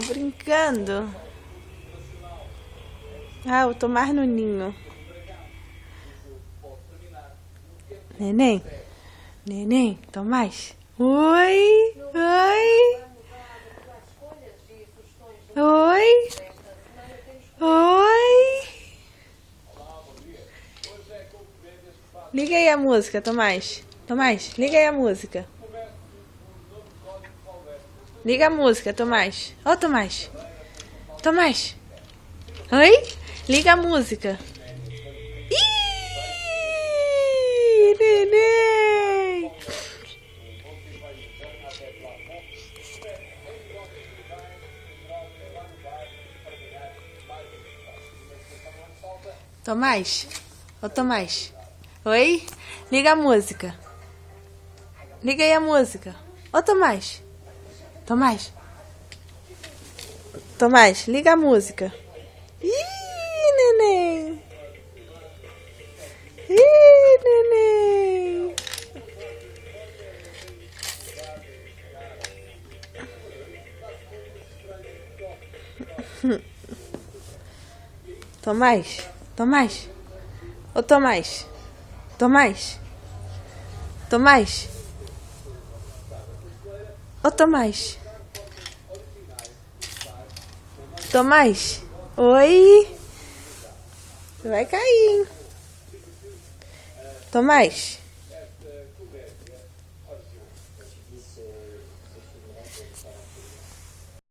brincando. Ah, eu tô mais no ninho. Neném. Neném, Tomás. Oi. Oi. Oi. Oi. Liga aí a música, Tomás. Tomás, liga aí a música. Liga a música, Tomás. Ô, Tomás. Tomás. Oi? Liga a música. Ih, neném. Tomás. Ô, Tomás. Oi? Liga a música. Liga aí a música. Ô, Tomás. Tomás. Tomás, liga a música. Ih, neném. Ih, neném. Tomás. Tomás. Ô, Tomás. Tomás. Tomás. Ô, Tomás. Tomás. Oi. Vai cair, hein? Tomás.